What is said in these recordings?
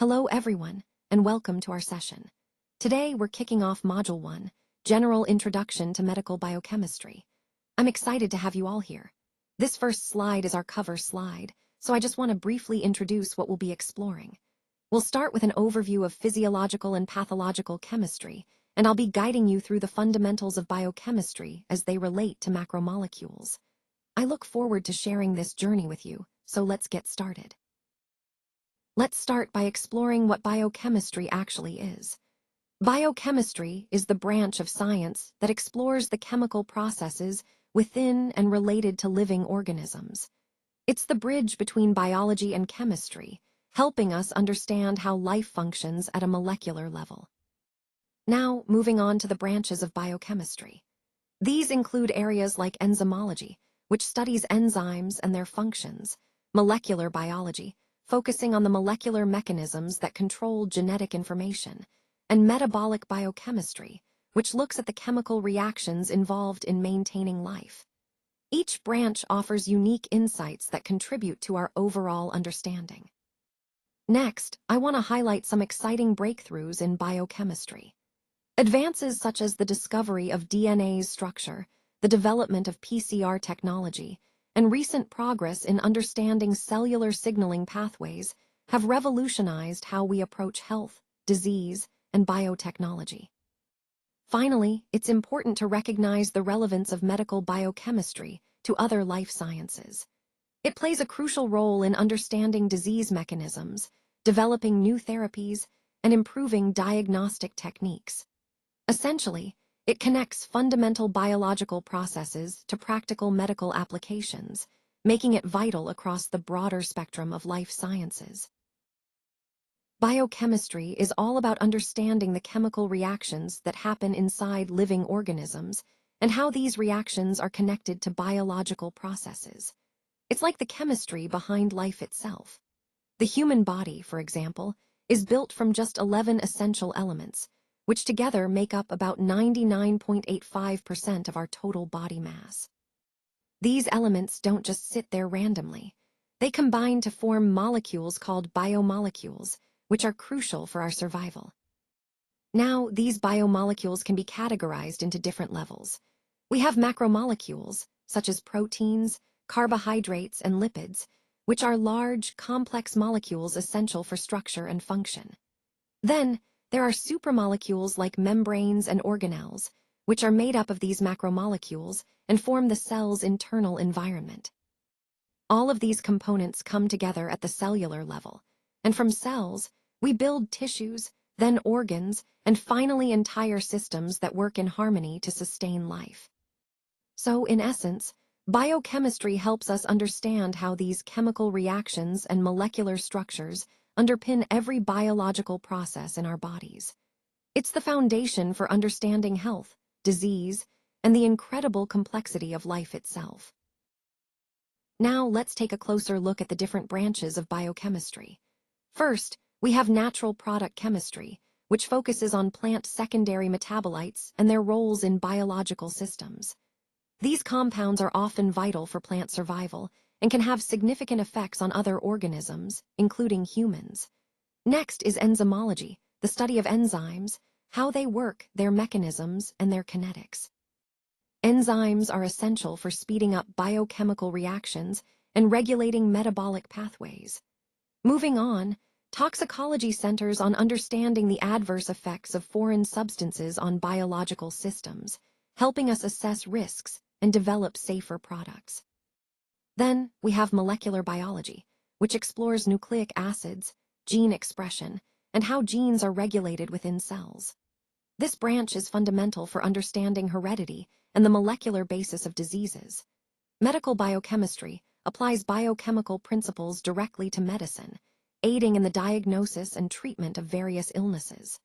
Hello everyone, and welcome to our session. Today we're kicking off Module 1, General Introduction to Medical Biochemistry. I'm excited to have you all here. This first slide is our cover slide, so I just want to briefly introduce what we'll be exploring. We'll start with an overview of physiological and pathological chemistry, and I'll be guiding you through the fundamentals of biochemistry as they relate to macromolecules. I look forward to sharing this journey with you, so let's get started. Let's start by exploring what biochemistry actually is. Biochemistry is the branch of science that explores the chemical processes within and related to living organisms. It's the bridge between biology and chemistry, helping us understand how life functions at a molecular level. Now, moving on to the branches of biochemistry. These include areas like enzymology, which studies enzymes and their functions, molecular biology, focusing on the molecular mechanisms that control genetic information, and metabolic biochemistry, which looks at the chemical reactions involved in maintaining life. Each branch offers unique insights that contribute to our overall understanding. Next, I want to highlight some exciting breakthroughs in biochemistry. Advances such as the discovery of DNA's structure, the development of PCR technology, and recent progress in understanding cellular signaling pathways have revolutionized how we approach health, disease, and biotechnology. Finally, it's important to recognize the relevance of medical biochemistry to other life sciences. It plays a crucial role in understanding disease mechanisms, developing new therapies, and improving diagnostic techniques. Essentially, it connects fundamental biological processes to practical medical applications, making it vital across the broader spectrum of life sciences. Biochemistry is all about understanding the chemical reactions that happen inside living organisms and how these reactions are connected to biological processes. It's like the chemistry behind life itself. The human body, for example, is built from just 11 essential elements, which together make up about 99.85% of our total body mass. These elements don't just sit there randomly. They combine to form molecules called biomolecules, which are crucial for our survival. Now, these biomolecules can be categorized into different levels. We have macromolecules, such as proteins, carbohydrates, and lipids, which are large, complex molecules essential for structure and function. Then, there are supramolecules like membranes and organelles, which are made up of these macromolecules and form the cell's internal environment. All of these components come together at the cellular level, and from cells, we build tissues, then organs, and finally entire systems that work in harmony to sustain life. So, in essence, biochemistry helps us understand how these chemical reactions and molecular structures underpin every biological process in our bodies. It's the foundation for understanding health, disease, and the incredible complexity of life itself. Now let's take a closer look at the different branches of biochemistry. First, we have natural product chemistry, which focuses on plant secondary metabolites and their roles in biological systems. These compounds are often vital for plant survival and can have significant effects on other organisms, including humans. Next is enzymology, the study of enzymes, how they work, their mechanisms, and their kinetics. Enzymes are essential for speeding up biochemical reactions and regulating metabolic pathways. Moving on, toxicology centers on understanding the adverse effects of foreign substances on biological systems, helping us assess risks and develop safer products. Then, we have molecular biology, which explores nucleic acids, gene expression, and how genes are regulated within cells. This branch is fundamental for understanding heredity and the molecular basis of diseases. Medical biochemistry applies biochemical principles directly to medicine, aiding in the diagnosis and treatment of various illnesses.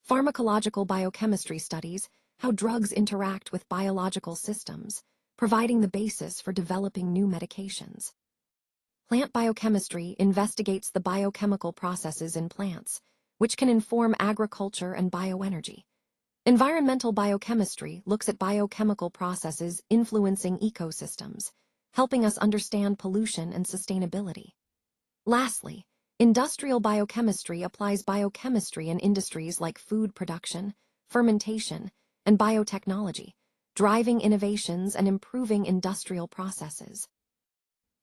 Pharmacological biochemistry studies how drugs interact with biological systems, providing the basis for developing new medications. Plant biochemistry investigates the biochemical processes in plants, which can inform agriculture and bioenergy. Environmental biochemistry looks at biochemical processes influencing ecosystems, helping us understand pollution and sustainability. Lastly, Industrial biochemistry applies biochemistry in industries like food production, fermentation, and biotechnology, driving innovations and improving industrial processes.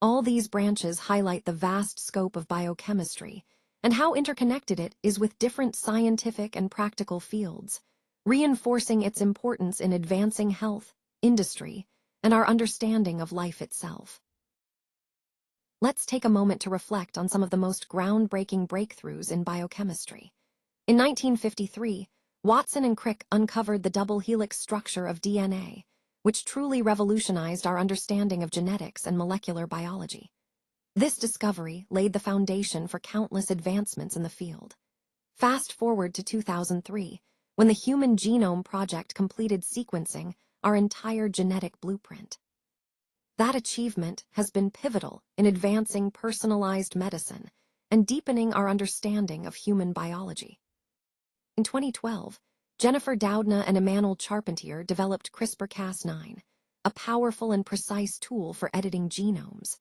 All these branches highlight the vast scope of biochemistry and how interconnected it is with different scientific and practical fields, reinforcing its importance in advancing health, industry, and our understanding of life itself. Let's take a moment to reflect on some of the most groundbreaking breakthroughs in biochemistry. In 1953, Watson and Crick uncovered the double helix structure of DNA, which truly revolutionized our understanding of genetics and molecular biology. This discovery laid the foundation for countless advancements in the field. Fast forward to 2003, when the Human Genome Project completed sequencing our entire genetic blueprint. That achievement has been pivotal in advancing personalized medicine and deepening our understanding of human biology. In 2012, Jennifer Doudna and Emmanuel Charpentier developed CRISPR-Cas9, a powerful and precise tool for editing genomes.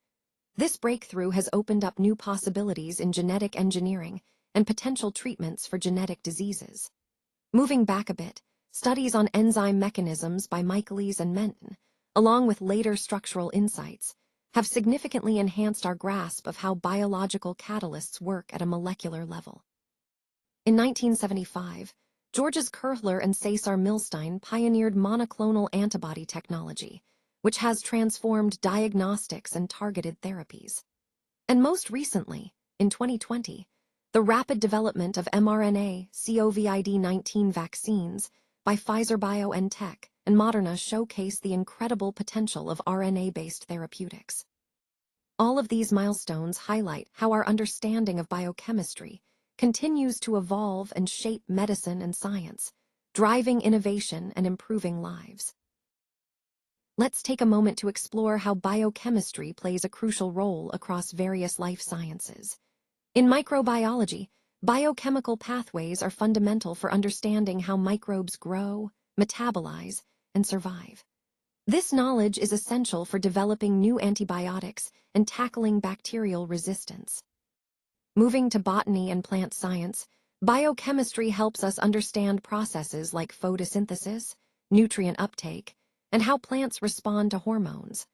This breakthrough has opened up new possibilities in genetic engineering and potential treatments for genetic diseases. Moving back a bit, studies on enzyme mechanisms by Michaelis and Menton, along with later structural insights, have significantly enhanced our grasp of how biological catalysts work at a molecular level. In 1975, Georges Kuhler and Cesar Milstein pioneered monoclonal antibody technology, which has transformed diagnostics and targeted therapies. And most recently, in 2020, the rapid development of mRNA COVID-19 vaccines by Pfizer BioNTech and Moderna showcase the incredible potential of RNA-based therapeutics. All of these milestones highlight how our understanding of biochemistry continues to evolve and shape medicine and science, driving innovation and improving lives. Let's take a moment to explore how biochemistry plays a crucial role across various life sciences. In microbiology, biochemical pathways are fundamental for understanding how microbes grow, metabolize, and survive. This knowledge is essential for developing new antibiotics and tackling bacterial resistance. Moving to botany and plant science, biochemistry helps us understand processes like photosynthesis, nutrient uptake, and how plants respond to hormones,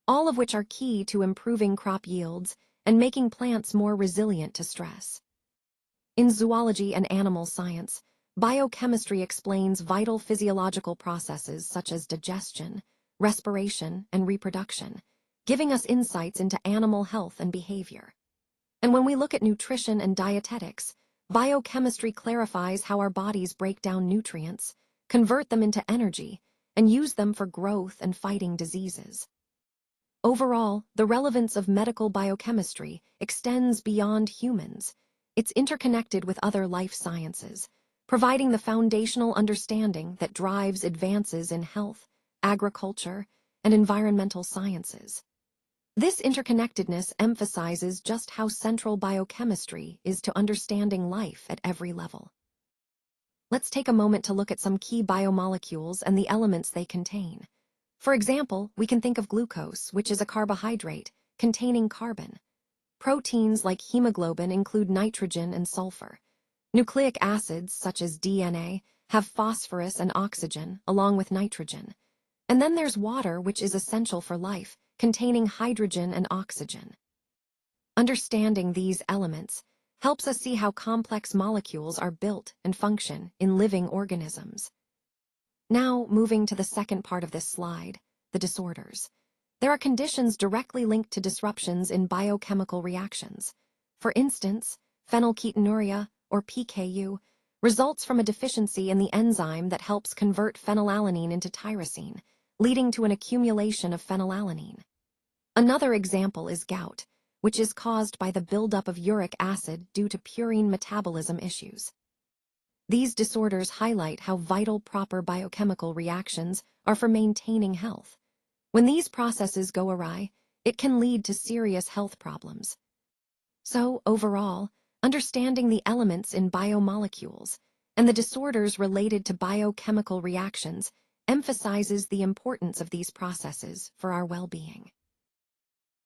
all of which are key to improving crop yields and making plants more resilient to stress. In zoology and animal science, biochemistry explains vital physiological processes such as digestion, respiration, and reproduction, giving us insights into animal health and behavior. And when we look at nutrition and dietetics, biochemistry clarifies how our bodies break down nutrients, convert them into energy, and use them for growth and fighting diseases. Overall, the relevance of medical biochemistry extends beyond humans. It's interconnected with other life sciences, providing the foundational understanding that drives advances in health, agriculture, and environmental sciences. This interconnectedness emphasizes just how central biochemistry is to understanding life at every level. Let's take a moment to look at some key biomolecules and the elements they contain. For example, we can think of glucose, which is a carbohydrate containing carbon. Proteins like hemoglobin include nitrogen and sulfur. Nucleic acids, such as DNA, have phosphorus and oxygen, along with nitrogen. And then there's water, which is essential for life, containing hydrogen and oxygen. Understanding these elements helps us see how complex molecules are built and function in living organisms. Now, moving to the second part of this slide, the disorders. There are conditions directly linked to disruptions in biochemical reactions. For instance, phenylketonuria, or PKU, results from a deficiency in the enzyme that helps convert phenylalanine into tyrosine, leading to an accumulation of phenylalanine. Another example is gout, which is caused by the buildup of uric acid due to purine metabolism issues. These disorders highlight how vital proper biochemical reactions are for maintaining health. When these processes go awry, it can lead to serious health problems. So, overall, understanding the elements in biomolecules and the disorders related to biochemical reactions emphasizes the importance of these processes for our well-being.